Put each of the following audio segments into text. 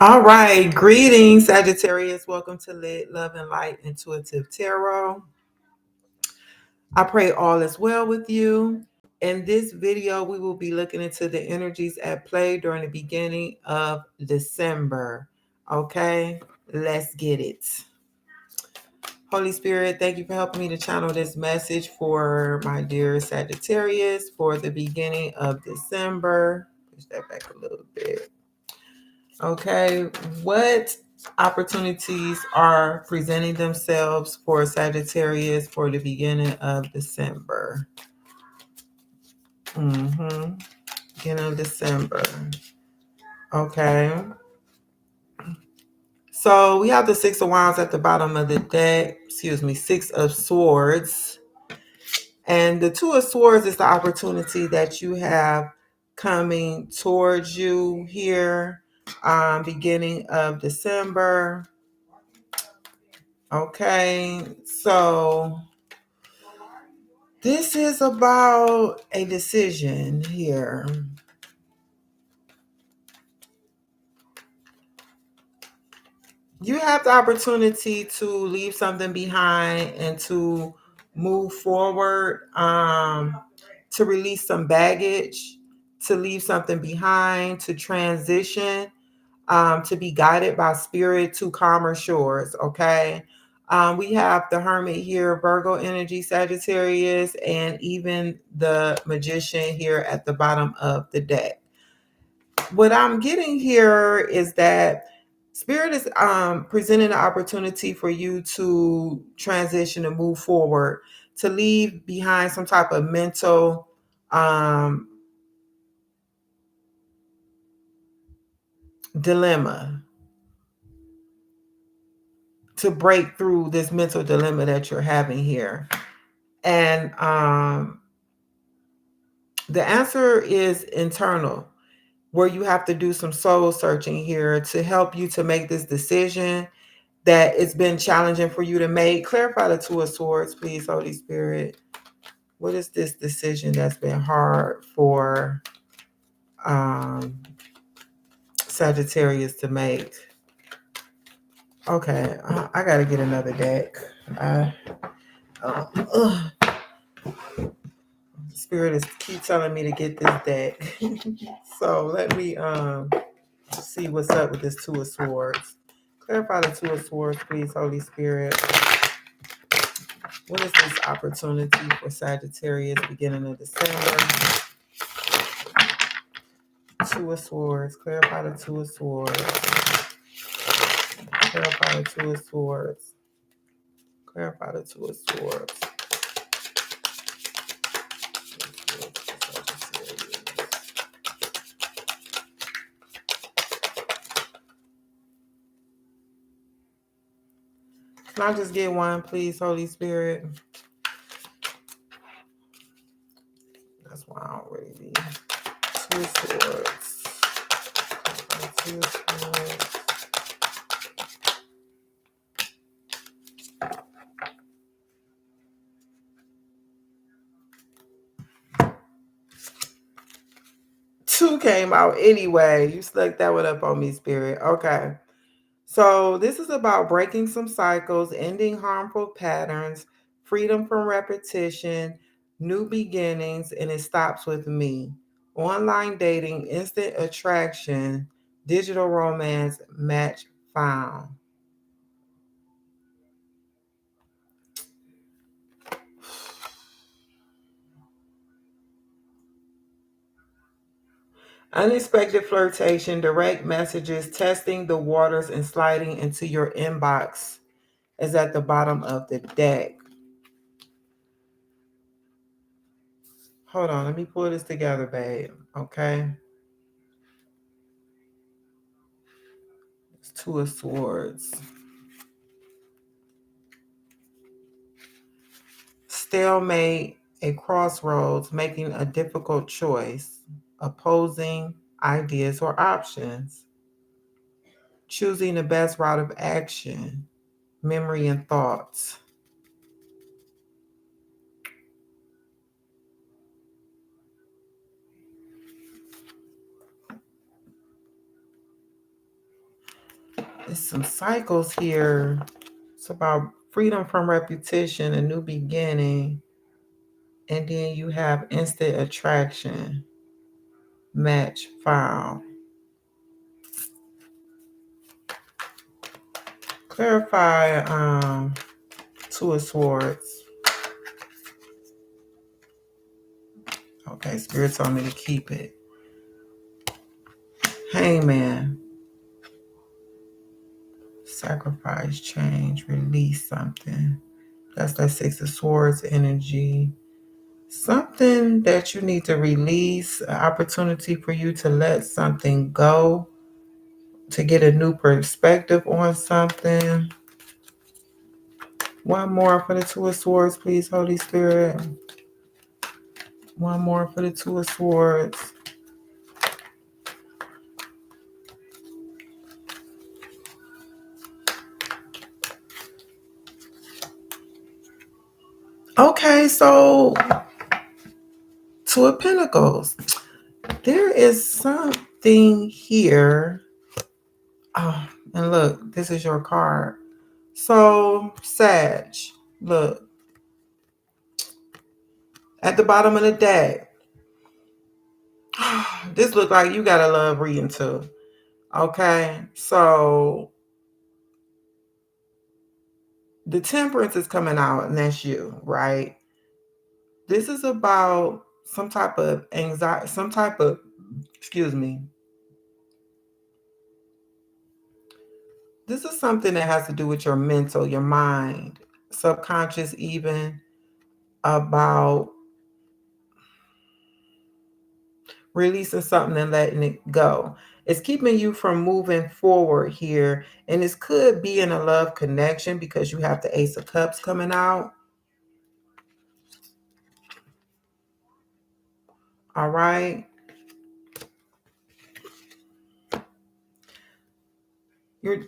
All right, greetings, Sagittarius. Welcome to Lit, Love and Light Intuitive Tarot. I pray all is well with you. In this video, we will be looking into the energies at play during the beginning of December. Okay, let's get it. Holy Spirit, thank you for helping me to channel this message for my dear Sagittarius for the beginning of December. Push that back a little bit. Okay, what opportunities are presenting themselves for Sagittarius for the beginning of December? Beginning of December. Okay. So we have the Six of Wands at the bottom of the deck. Six of Swords. And the Two of Swords is the opportunity that you have coming towards you here, beginning of December. Okay, so this is about a decision here. You have the opportunity to leave something behind and to move forward, to release some baggage, to leave something behind, to transition, to be guided by spirit to calmer shores. Okay. We have the Hermit here, Virgo energy, Sagittarius, and even the Magician here at the bottom of the deck. What I'm getting here is that Spirit is presenting an opportunity for you to transition and move forward, to leave behind some type of mental dilemma, to break through this mental dilemma that you're having here. And the answer is internal, where you have to do some soul searching here to help you to make this decision that it's been challenging for you to make. Clarify the Two of Swords, please, Holy Spirit. What is this decision that's been hard for Sagittarius to make? Okay, I got to get another deck. Spirit is keep telling me to get this deck. So let me see what's up with this Two of Swords. Clarify the Two of Swords, please, Holy Spirit. What is this opportunity for Sagittarius beginning of December? Two of Swords. Clarify the Two of Swords. Clarify the Two of Swords. Clarify the Two of Swords. Can I just get one, please, Holy Spirit? That's why I don't really need Two of Swords. Two of Swords. Two came out anyway. You stuck that one up on me, Spirit. Okay. So this is about breaking some cycles, ending harmful patterns, freedom from repetition, new beginnings, and it stops with me. Online dating, instant attraction, digital romance, match found. Unexpected flirtation, direct messages, testing the waters, and sliding into your inbox is at the bottom of the deck. Hold on, let me pull this together, babe. Okay. It's Two of Swords. Stalemate, a crossroads, making a difficult choice, opposing ideas or options, choosing the best route of action, memory and thoughts. It's some cycles here. It's about freedom from repetition, a new beginning. And then you have instant attraction, match found. Clarify Two of Swords. Okay, Spirit told me to keep it. Hangman. Sacrifice, change, release something. That's that Six of Swords energy. Something that you need to release, an opportunity for you to let something go, to get a new perspective on something. One more for the Two of Swords, please, Holy Spirit. One more for the Two of Swords. Okay, so Two of Pentacles. There is something here. Oh, and look, this is your card. So, Sag, look. At the bottom of the deck. This look like you got a love reading too. Okay, so the Temperance is coming out, and that's you, right? This is about some type of anxiety, excuse me. This is something that has to do with your mental, your mind, subconscious even, about releasing something and letting it go. It's keeping you from moving forward here. And this could be in a love connection because you have the Ace of Cups coming out. All right.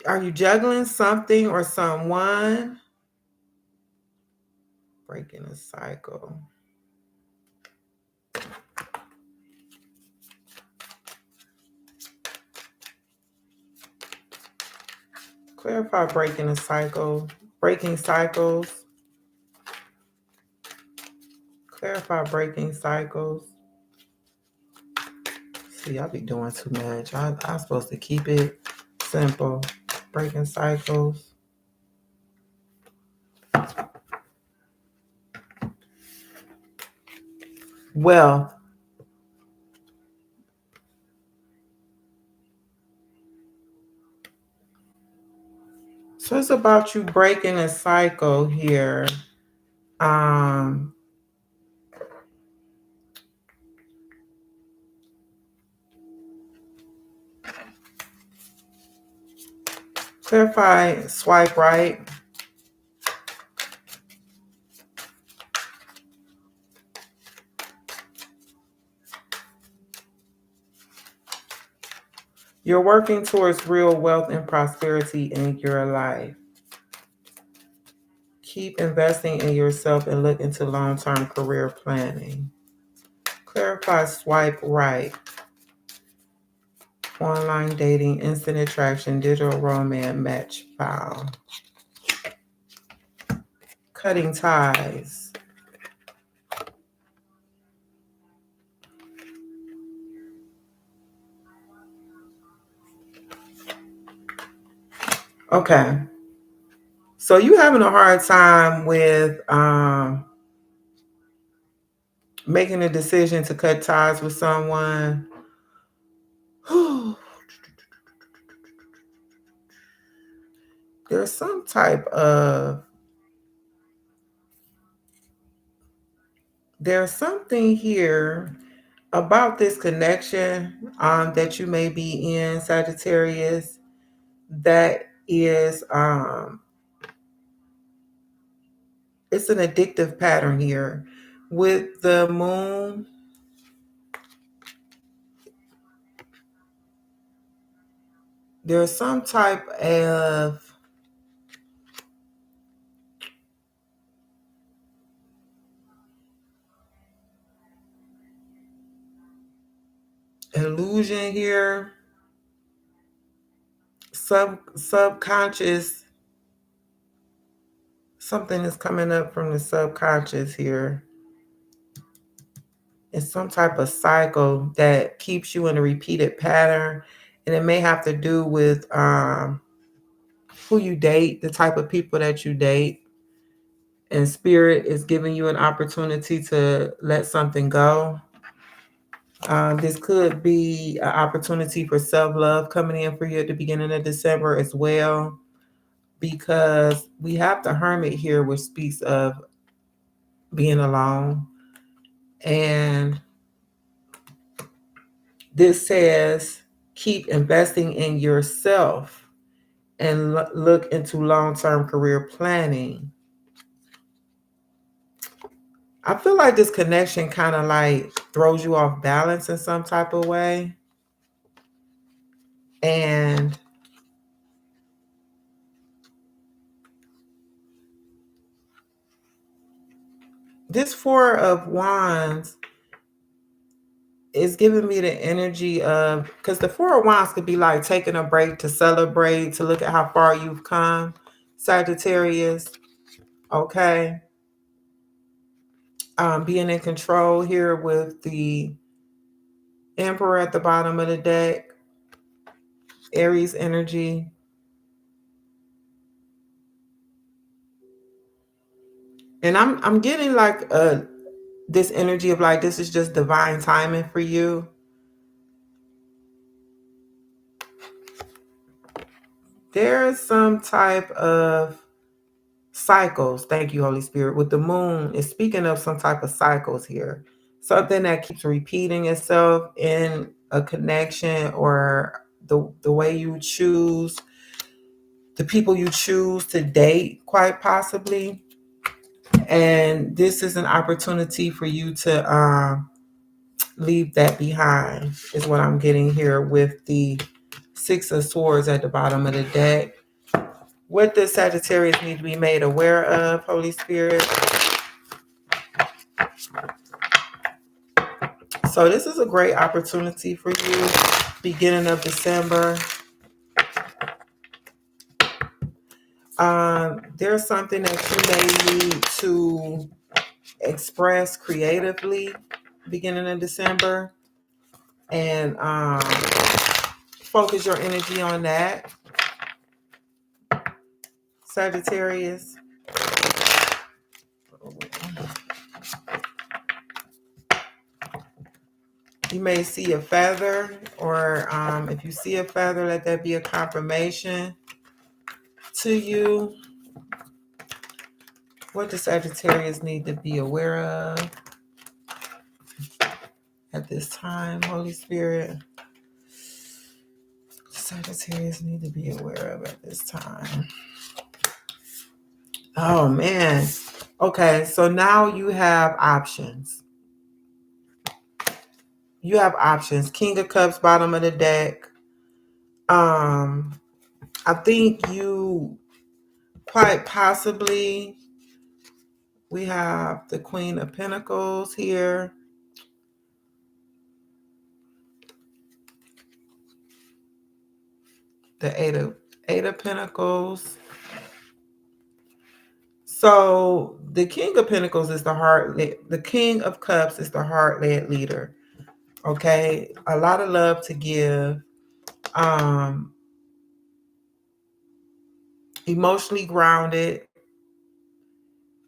Are you juggling something or someone? Breaking a cycle. Clarify breaking a cycle. Breaking cycles. Clarify breaking cycles. See, I be doing too much. I'm supposed to keep it simple. Breaking cycles. Well, so it's about you breaking a cycle here. Clarify swipe right. You're working towards real wealth and prosperity in your life. Keep investing in yourself and look into long-term career planning. Clarify swipe right. Online dating, instant attraction, digital romance, match found. Cutting ties. Okay. So you having a hard time with making a decision to cut ties with someone. There's some type of, there's something here about this connection that you may be in, Sagittarius, that is it's an addictive pattern here. With the moon, there's some type of illusion here. subconscious, something is coming up from the subconscious here. It's some type of cycle that keeps you in a repeated pattern. And it may have to do with who you date, the type of people that you date. And spirit is giving you an opportunity to let something go. This could be an opportunity for self-love coming in for you at the beginning of December as well, because we have the Hermit here, which speaks of being alone. And this says keep investing in yourself and look into long-term career planning. I feel like this connection kind of like throws you off balance in some type of way. And this Four of Wands is giving me the energy of, because the Four of Wands could be like taking a break to celebrate, to look at how far you've come, Sagittarius. Okay. Being in control here with the Emperor at the bottom of the deck, Aries energy. And I'm getting like this energy of like, this is just divine timing for you. There's some type of cycles. Thank you, Holy Spirit. With the moon, it's speaking of some type of cycles here. Something that keeps repeating itself in a connection, or the way you choose, the people you choose to date, quite possibly. And this is an opportunity for you to leave that behind, is what I'm getting here with the Six of Swords at the bottom of the deck. What does Sagittarius need to be made aware of, Holy Spirit? So this is a great opportunity for you, beginning of December. There's something that you may need to express creatively, beginning of December, and focus your energy on that, Sagittarius. You may see a feather, or if you see a feather, let that be a confirmation to you. What does Sagittarius need to be aware of at this time, Holy Spirit? Sagittarius need to be aware of at this time. Oh, man. Okay, so now you have options. You have options. King of Cups, bottom of the deck. I think you quite possibly, we have the Queen of Pentacles here. The Eight of Pentacles. So the King of Pentacles is the King of Cups is the heart-led leader. Okay, a lot of love to give. Emotionally grounded.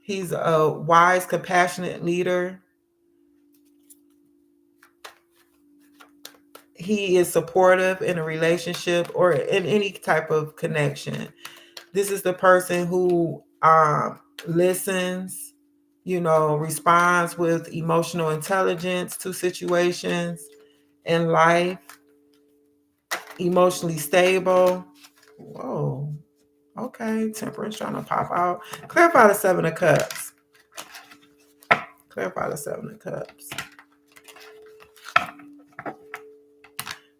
He's a wise, compassionate leader. He is supportive in a relationship or in any type of connection. This is the person who listens, responds with emotional intelligence to situations in life, emotionally stable. Whoa. Okay, Temperance trying to pop out. Clarify the Seven of Cups. Clarify the Seven of Cups.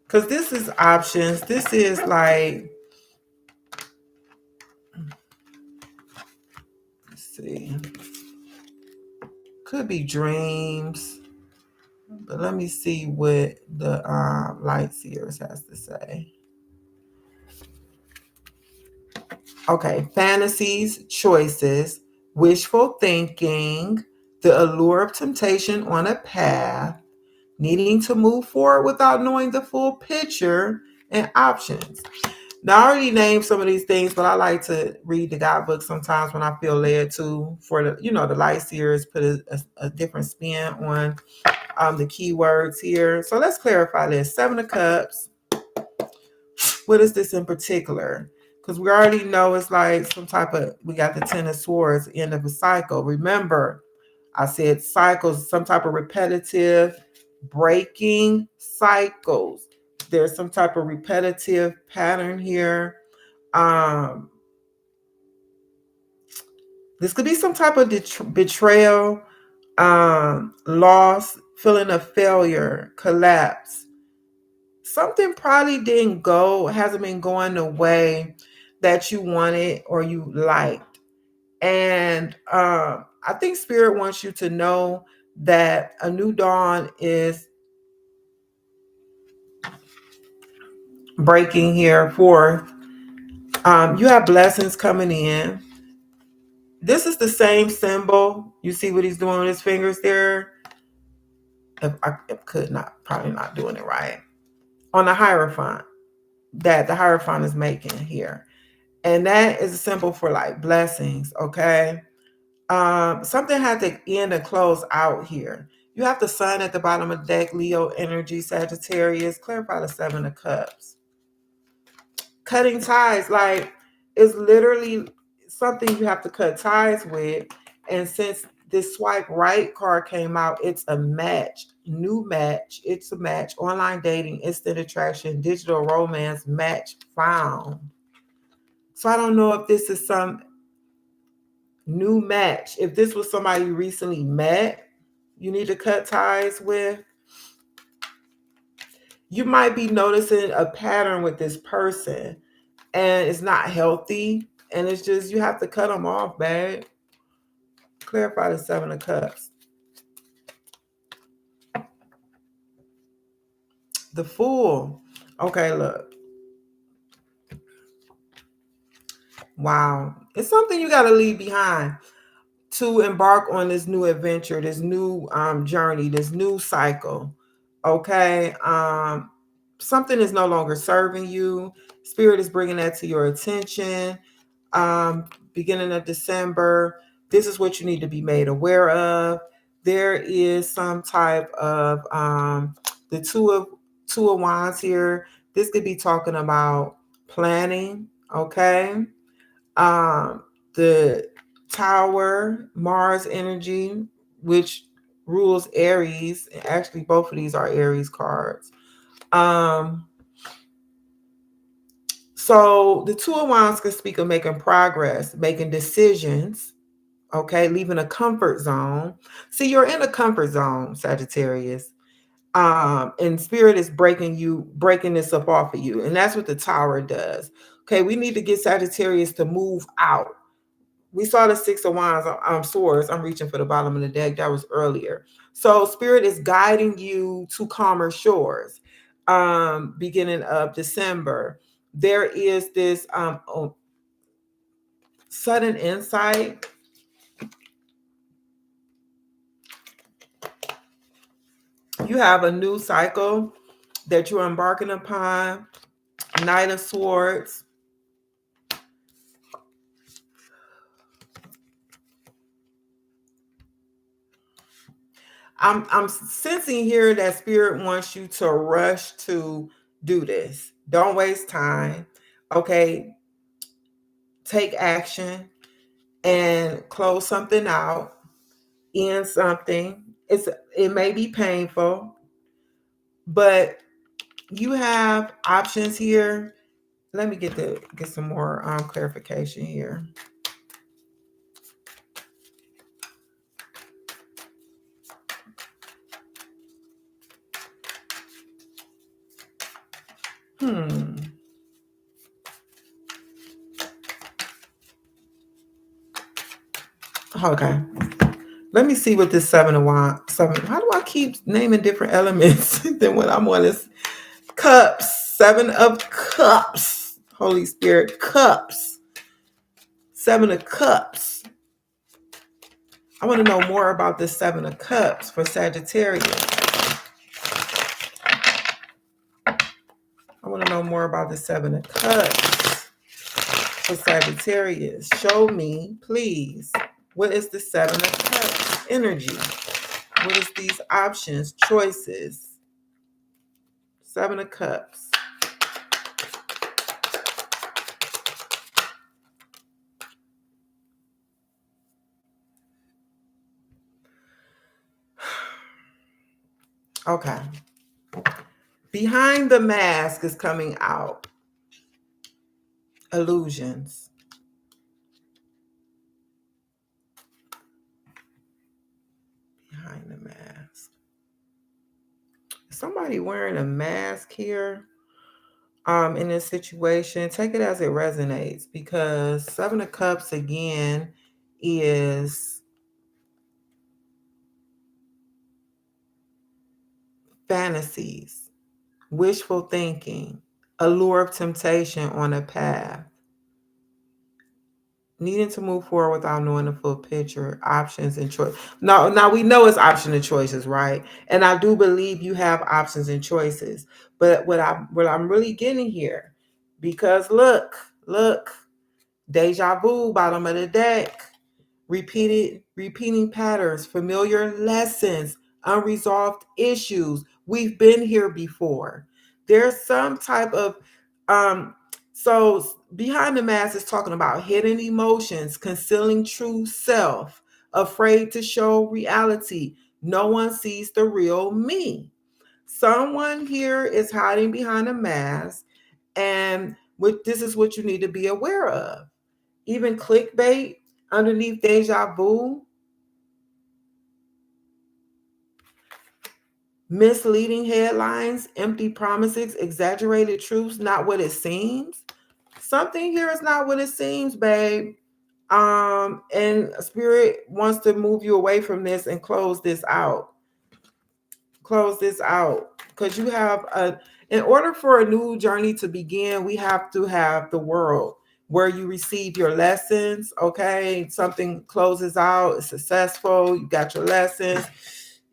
Because this is options. This is like, let's see. Could be dreams. But let me see what the Light Seers has to say. Okay, fantasies, choices, wishful thinking, the allure of temptation on a path, needing to move forward without knowing the full picture, and options. Now, I already named some of these things, but I like to read the guidebook sometimes when I feel led to, for the, the light series, put a different spin on the keywords here. So let's clarify this. Seven of Cups. What is this in particular? Because we already know it's like some type of, we got the Ten of Swords, end of a cycle. Remember, I said cycles, some type of repetitive breaking cycles. There's some type of repetitive pattern here. This could be some type of betrayal, loss, feeling of failure, collapse. Something probably hasn't been going the way that you wanted or you liked. And I think Spirit wants you to know that a new dawn is breaking here forth. You have blessings coming in. This is the same symbol. You see what he's doing with his fingers there? If I could not, probably not doing it right. On the Hierophant, that the Hierophant is making here. And that is a symbol for like blessings, okay? Something had to end and close out here. You have the Sun at the bottom of the deck, Leo energy, Sagittarius. Clarify the Seven of Cups. Cutting ties, like, it's literally something you have to cut ties with. And since this swipe right card came out, it's a match, new match. It's a match, online dating, instant attraction, digital romance, match found. So I don't know if this is some new match. If this was somebody you recently met, you need to cut ties with. You might be noticing a pattern with this person and it's not healthy. And it's just, you have to cut them off, babe. Clarify the Seven of Cups. The Fool. Okay, look. Wow. It's something you got to leave behind to embark on this new adventure, this new journey, this new cycle. Okay. Something is no longer serving you. Spirit is bringing that to your attention. Beginning of December, this is what you need to be made aware of. There is some type of the two of wands here. This could be talking about planning. Okay. The Tower, Mars energy, which rules Aries. Actually, both of these are Aries cards. So the Two of Wands can speak of making progress, making decisions, okay, leaving a comfort zone. See, you're in a comfort zone, Sagittarius. And Spirit is breaking this up off of you. And that's what the Tower does. Okay, we need to get Sagittarius to move out. We saw the Six of Wands, swords. I'm reaching for the bottom of the deck. That was earlier. So Spirit is guiding you to calmer shores. Beginning of December, there is this sudden insight. You have a new cycle that you're embarking upon. Knight of Swords. I'm sensing here that Spirit wants you to rush to do this. Don't waste time. Okay. Take action and close something out, end something. It may be painful, but you have options here. Let me get some more clarification here. Okay. Let me see what this Seven of Wands. How do I keep naming different elements than what I'm on this? Cups. Seven of Cups. Holy Spirit. Cups. Seven of Cups. I want to know more about this Seven of Cups for Sagittarius. I want to know more about the Seven of Cups for Sagittarius. Show me, please. What is the Seven of Cups energy? What is these options, choices? Seven of Cups. Okay. Behind the mask is coming out. Illusions. Behind the mask. Is somebody wearing a mask here? In this situation, take it as it resonates, because Seven of Cups again is fantasies, wishful thinking, allure of temptation on a path, needing to move forward without knowing the full picture, options and choice. Now we know it's option and choices, right? And I do believe you have options and choices. But what I'm really getting here, because look, deja vu, bottom of the deck, repeating patterns, familiar lessons, unresolved issues. We've been here before. There's some type of so behind the mask is talking about hidden emotions, concealing true self, afraid to show reality. No one sees the real me. Someone here is hiding behind a mask, and this is what you need to be aware of. Even clickbait underneath deja vu, misleading headlines, empty promises, exaggerated truths, not what it seems. Something here is not what it seems, babe. And Spirit wants to move you away from this and close this out. Because you have in order for a new journey to begin, we have to have the world where you receive your lessons. Okay, something closes out, it's successful, you got your lessons.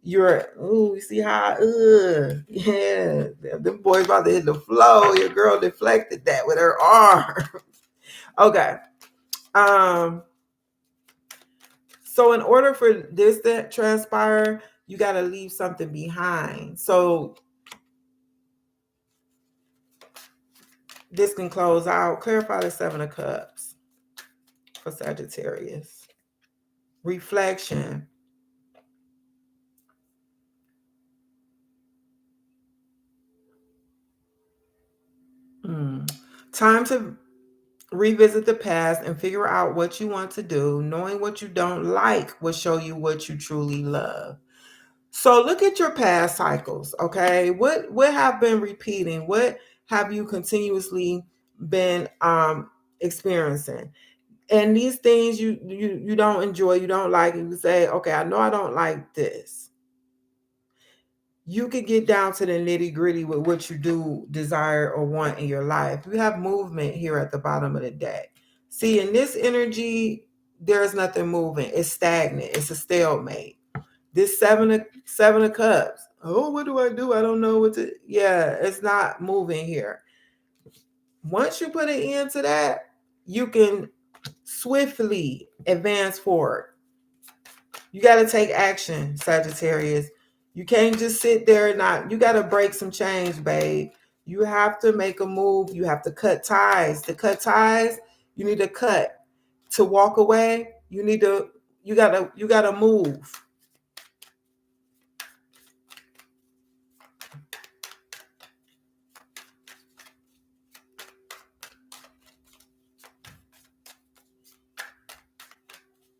You see how yeah, them boys about to hit the flow. Your girl deflected that with her arm. Okay. So in order for this to transpire, you got to leave something behind. So this can close out. Clarify the Seven of Cups for Sagittarius. Reflection. Time to revisit the past and figure out what you want to do. Knowing what you don't like will show you what you truly love. So look at your past cycles, okay? What have been repeating? What have you continuously been experiencing? And these things you don't enjoy, you don't like, and you say, okay, I know I don't like this. You could get down to the nitty gritty with what you do desire or want in your life. You have movement here at the bottom of the deck. See, in this energy, there's nothing moving. It's stagnant. It's a stalemate. This seven of cups. Oh, what do? I don't know what to. Yeah, it's not moving here. Once you put an end to that, you can swiftly advance forward. You got to take action, Sagittarius. You can't just sit there and not. You got to break some change, babe. You have to make a move. You have to cut ties. To cut ties, you need to cut. To walk away, you gotta move.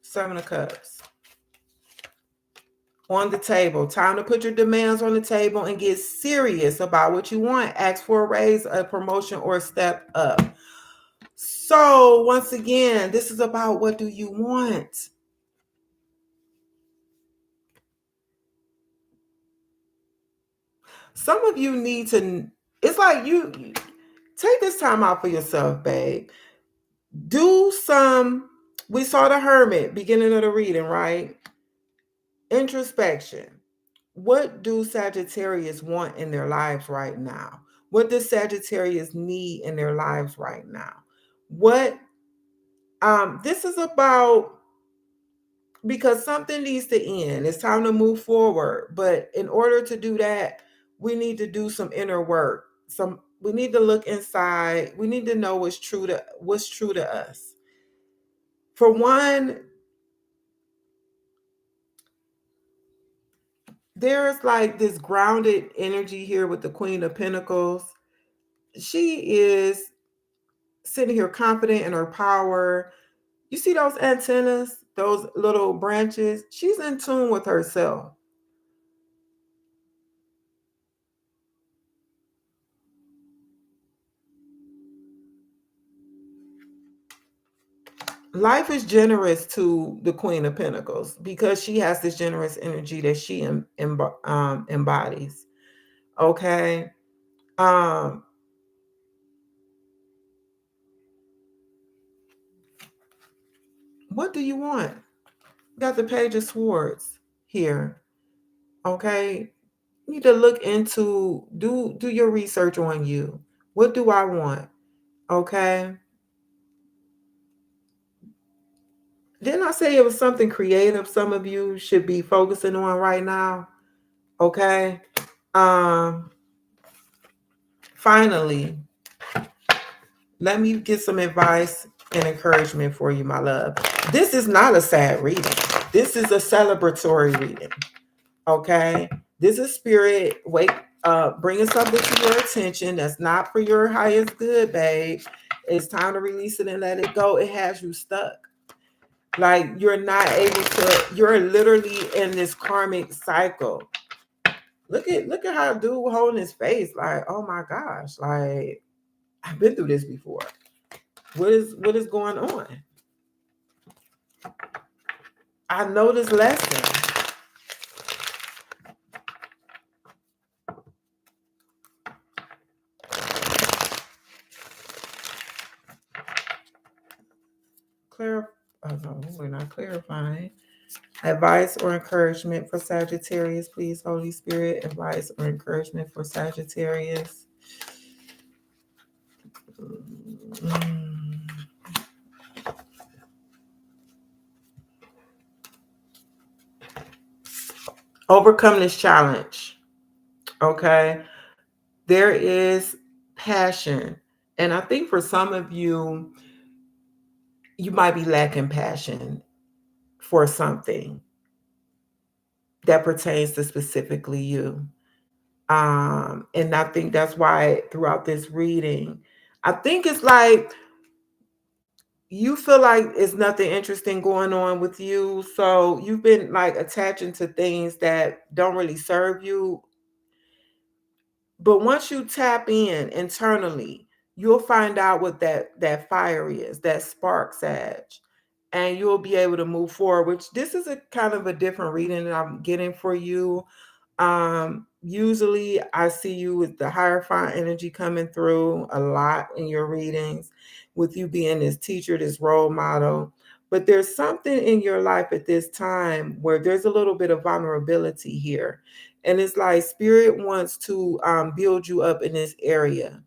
Seven of Cups. On the table. Time to put your demands on the table and get serious about what you want. Ask for a raise, a promotion, or a step up. So once again, this is about what do you want? Some of you need to, it's like you take this time out for yourself, babe. Do some We saw the Hermit, beginning of the reading, right? Introspection. What do Sagittarius want in their lives right now? What does Sagittarius need in their lives right now? What this is about, because something needs to end. It's time to move forward. But in order to do that, we need to do some inner work. We need to look inside. We need to know what's true to us. For one, there's like this grounded energy here with the Queen of Pentacles. She is sitting here confident in her power. You see those antennas, those little branches? She's in tune with herself. Life is generous to the Queen of Pentacles because she has this generous energy that she embodies. Okay. Um, what do you want? Got the Page of Swords here. Okay. You need to look into, do your research on you. What do I want? Okay. Didn't I say it was something creative some of you should be focusing on right now? Okay. Um, finally, let me get some advice and encouragement for you, my love. This is not a sad reading. This is a celebratory reading. Okay. This is spirit bringing something to your attention that's not for your highest good, babe. It's time to release it and let it go. It has you stuck. Like you're not able to, you're literally in this karmic cycle. Look at how dude holding his face. Like, oh my gosh, like I've been through this before. What is going on? I know this lesson. Oh no, we're not clarifying. Advice or encouragement for Sagittarius, please, Holy Spirit. Advice or encouragement for Sagittarius. Overcome this challenge. Okay. There is passion. And I think for some of you, you might be lacking passion for something that pertains to specifically you. And I think that's why throughout this reading, I think it's like you feel like it's nothing interesting going on with you. So you've been like attaching to things that don't really serve you. But once you tap in internally, you'll find out what that fire is, that spark, Sag, and you'll be able to move forward. Which this is a kind of a different reading that I'm getting for you. Usually I see you with the Hierophant energy coming through a lot in your readings, with you being this teacher, this role model. But there's something in your life at this time where there's a little bit of vulnerability here. And it's like spirit wants to build you up in this area.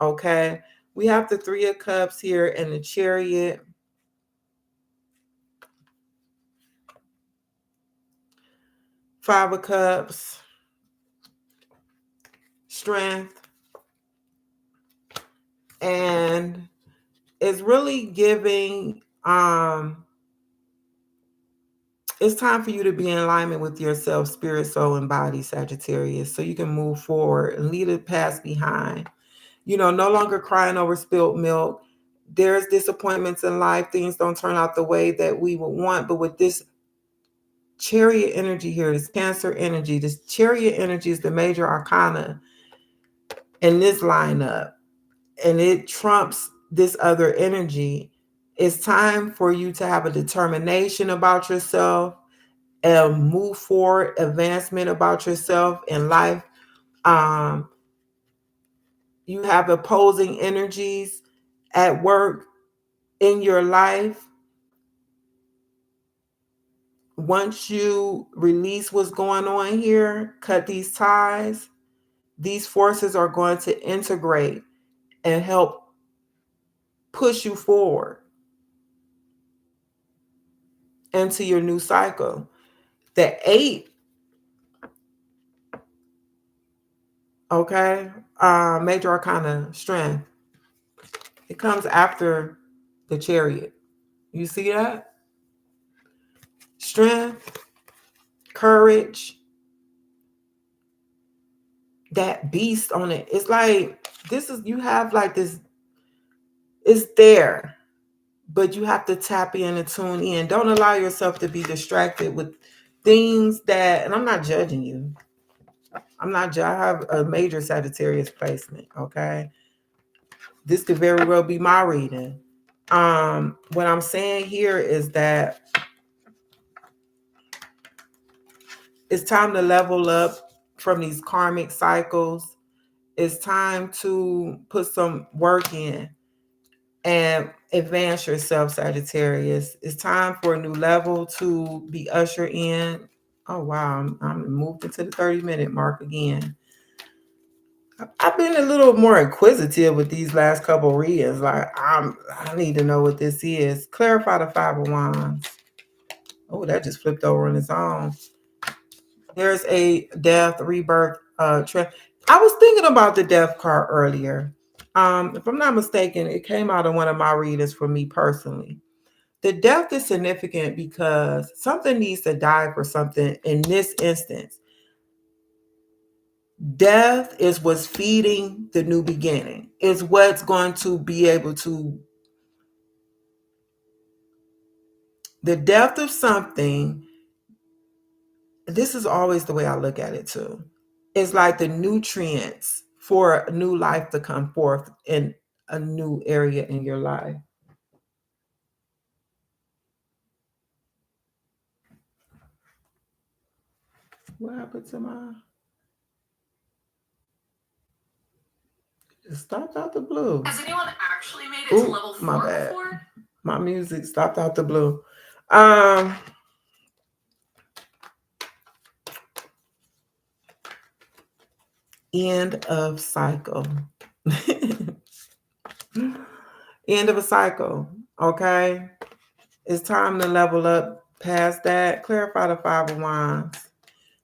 Okay. We have the Three of Cups here and the Chariot. Five of Cups. Strength. And it's really giving it's time for you to be in alignment with yourself, spirit, soul, and body, Sagittarius, so you can move forward and leave the past behind. You know, no longer crying over spilled milk. There's disappointments in life. Things don't turn out the way that we would want. But with this Chariot energy here, this Cancer energy, this Chariot energy is the major arcana in this lineup. And it trumps this other energy. It's time for you to have a determination about yourself and move forward, advancement about yourself in life. Um, you have opposing energies at work in your life. once you release what's going on here, cut these ties, these forces are going to integrate and help push you forward into your new cycle. The 8, okay, major arcana, strength. It comes after the Chariot. You see that? Strength, courage, that beast on it. It's like, this is, you have like this, it's there, but you have to tap in and tune in. Don't allow yourself to be distracted with things that, and I'm not judging you. I have a major Sagittarius placement, okay? This could very well be my reading. What I'm saying here is that it's time to level up from these karmic cycles. It's time to put some work in and advance yourself, Sagittarius. It's time for a new level to be ushered in. Oh, wow. I'm moved into the 30-minute mark again. I've been a little more inquisitive with these last couple readings. Like, I need to know what this is. Clarify the 5 of Wands. Oh, that just flipped over on its own. There's a death, rebirth, I was thinking about the death card earlier. If I'm not mistaken, it came out of one of my readings for me personally. The death is significant because something needs to die for something in this instance. Death is what's feeding the new beginning. It's what's going to be able to, the death of something. This is always the way I look at it too. It's like the nutrients for a new life to come forth in a new area in your life. What happened to my? It stopped out the blue. Has anyone actually made it to level 4 my bad. before? My music stopped out the blue. End of cycle. End of a cycle. Okay. It's time to level up past that. Clarify the 5 of Wands.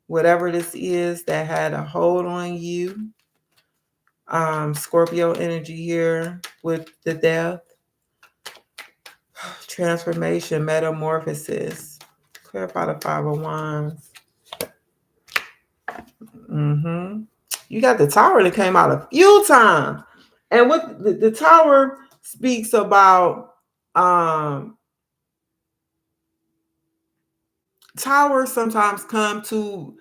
Whatever this is that had a hold on you. Scorpio energy here with the death. Transformation, metamorphosis. Clarify the 5 of Wands. You got the Tower that came out a few times. And what the Tower speaks about, towers sometimes come to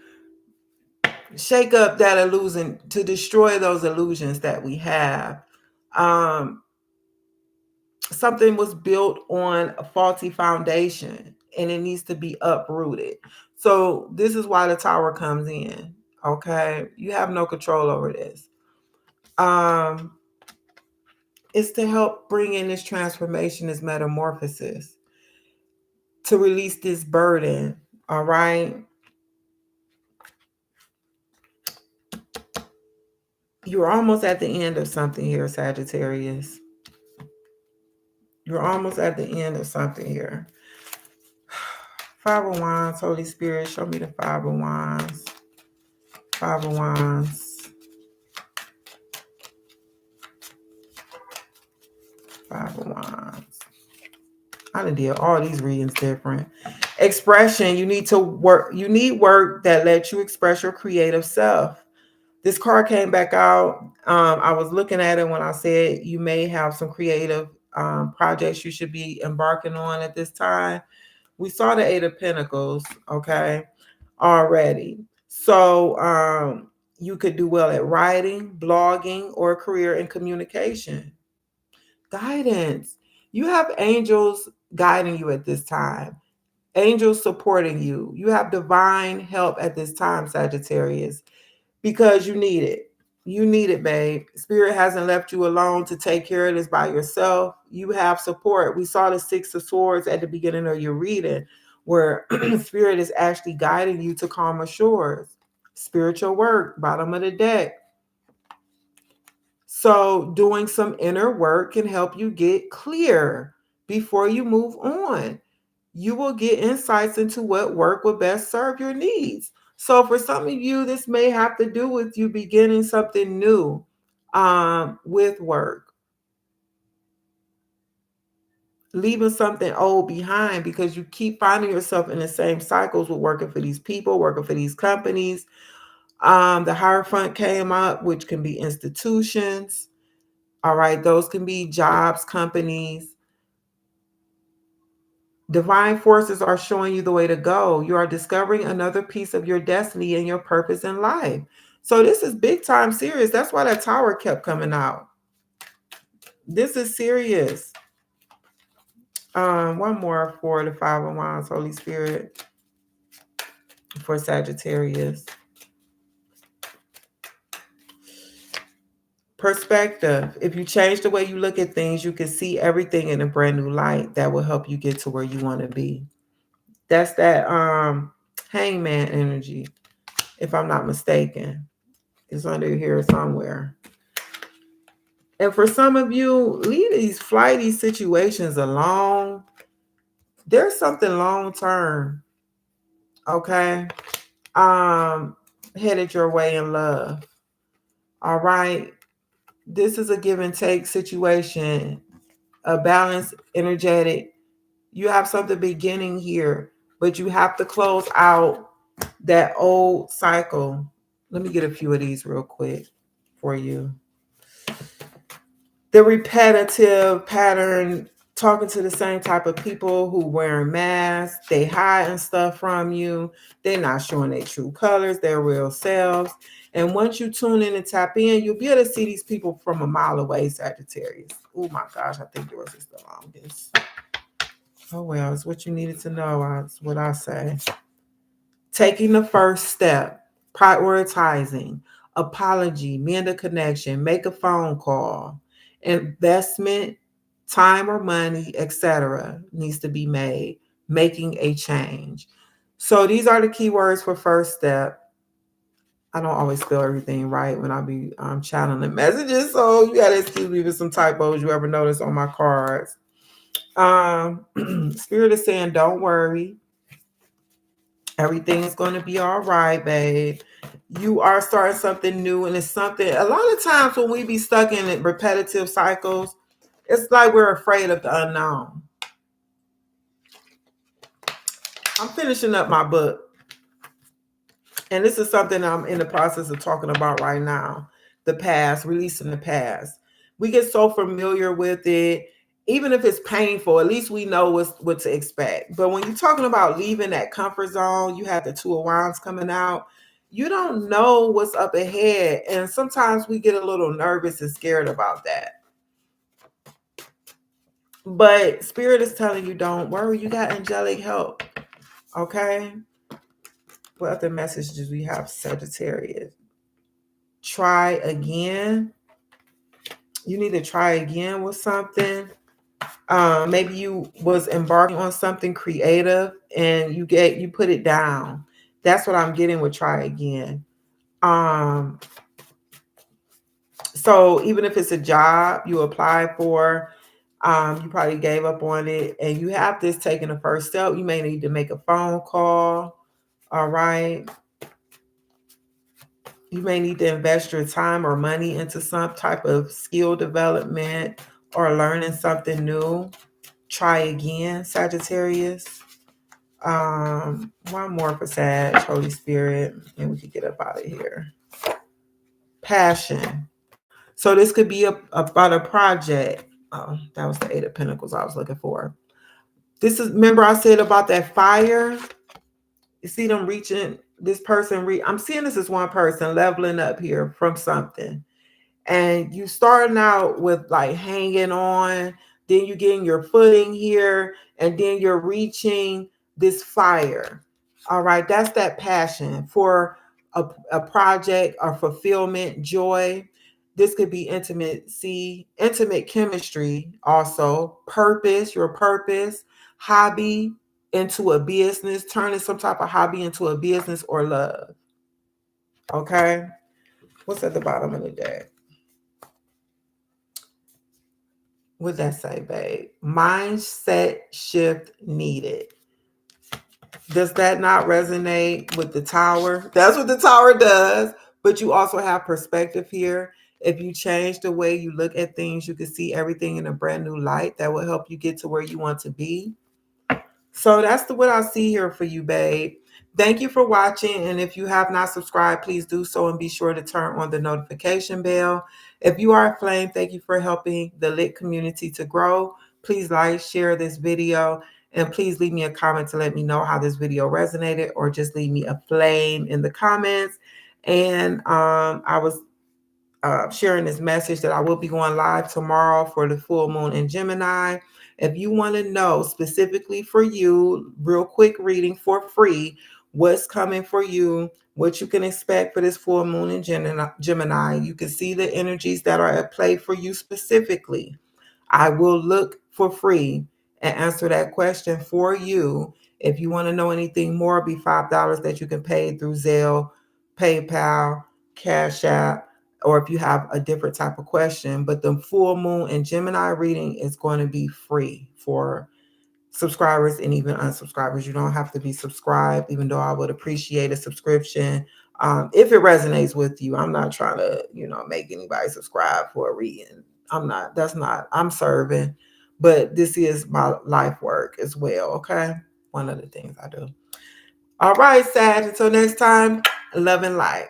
shake up that illusion, to destroy those illusions that we have. Something was built on a faulty foundation and it needs to be uprooted. So this is why the Tower comes in. Okay, you have no control over this. It's to help bring in this transformation, this metamorphosis, to release this burden. All right. You're almost at the end of something here, Sagittarius. You're almost at the end of something here. 5 of Wands, Holy Spirit, show me the 5 of Wands. 5 of Wands. 5 of Wands. I done did all these readings different. Expression, you need to work. You need work that lets you express your creative self. This card came back out. I was looking at it when I said you may have some creative projects you should be embarking on at this time. We saw the 8 of Pentacles, okay, already. So you could do well at writing, blogging, or a career in communication. Guidance. You have angels guiding you at this time. Angels supporting you. You have divine help at this time, Sagittarius, because you need it. You need it, babe. Spirit hasn't left you alone to take care of this by yourself. You have support. We saw the 6 of Swords at the beginning of your reading. where spirit is actually guiding you to calmer shores. Spiritual work, bottom of the deck. So, doing some inner work can help you get clear before you move on. You will get insights into what work will best serve your needs. So, for some of you, this may have to do with you beginning something new with work, leaving something old behind because you keep finding yourself in the same cycles with working for these people, working for these companies. The Hierophant came up, which can be institutions. All right, those can be jobs, companies. Divine forces are showing you the way to go. You are discovering another piece of your destiny and your purpose in life. So this is big time serious. That's why that tower kept coming out. This is serious. One more for the Five of Wands, Holy Spirit, for Sagittarius. Perspective. If you change the way you look at things, you can see everything in a brand new light that will help you get to where you want to be. That's that hangman energy, if I'm not mistaken. It's under here somewhere. And for some of you, leave these flighty situations alone. There's something long term, okay? Headed your way in love. All right. This is a give and take situation, a balanced, energetic. You have something beginning here, but you have to close out that old cycle. Let me get a few of these real quick for you. The repetitive pattern, talking to the same type of people who wearing masks, they hiding stuff from you. They're not showing their true colors, their real selves. And once you tune in and tap in, you'll be able to see these people from a mile away, Sagittarius. Oh my gosh, I think yours is the longest. Oh well, it's what you needed to know. That's what I say. Taking the first step, prioritizing, apology, mend a connection, make a phone call, investment, time or money, etc. needs to be made, making a change. So these are the keywords for first step. I don't always spell everything right when I be channeling messages, so you gotta excuse me for some typos you ever notice on my cards. Spirit is saying, don't worry. Everything is going to be all right, babe. You are starting something new, and it's something. A lot of times when we be stuck in repetitive cycles, it's like we're afraid of the unknown. I'm finishing up my book, and this is something I'm in the process of talking about right now. The past, releasing the past. We get so familiar with it, even if it's painful. At least we know what to expect. But when you're talking about leaving that comfort zone, you have the Two of Wands coming out. You don't know what's up ahead, and sometimes we get a little nervous and scared about that. But Spirit is telling you, don't worry. You got angelic help. Okay. What other messages we have, Sagittarius? Try again. You need to try again with something. Maybe you was embarking on something creative and you put it down. That's what I'm getting with try again. So even if it's a job you apply for, you probably gave up on it, and you have this taking the first step. You may need to make a phone call. All right. You may need to invest your time or money into some type of skill development or learning something new. Try again, Sagittarius. One more for Sag, Holy Spirit, and we could get up out of here. Passion. So this could be about a project. Oh, that was the Eight of Pentacles I was looking for. This is, remember I said about that fire? You see them reaching, this person, I'm seeing this as one person leveling up here from something. And you starting out with like hanging on, then you getting your footing here, and then you're reaching this fire. All right, that's that passion for a project or fulfillment, joy. This could be intimacy, intimate chemistry, also purpose, your purpose, hobby. into a business, turning some type of hobby into a business or love. Okay? What's at the bottom of the deck? What'd that say, babe? Mindset shift needed. Does that not resonate with the tower? That's what the tower does. But you also have perspective here. If you change the way you look at things, you can see everything in a brand new light that will help you get to where you want to be. So that's what I see here for you, babe. Thank you for watching. And if you have not subscribed, please do so and be sure to turn on the notification bell. If you are a flame, thank you for helping the lit community to grow. Please like, share this video, and please leave me a comment to let me know how this video resonated, or just leave me a flame in the comments. And I was sharing this message that I will be going live tomorrow for the full moon in Gemini. If you want to know specifically for you, real quick reading for free, what's coming for you, what you can expect for this full moon in Gemini, you can see the energies that are at play for you specifically. I will look for free and answer that question for you. If you want to know anything more, it'll be $5 that you can pay through Zelle, PayPal, Cash App, or if you have a different type of question. But the full moon and Gemini reading is going to be free for subscribers and even unsubscribers. You don't have to be subscribed, even though I would appreciate a subscription. If it resonates with you, I'm not trying to, make anybody subscribe for a reading. I'm serving, but this is my life work as well. Okay. One of the things I do. All right, Sag. Until next time, love and light.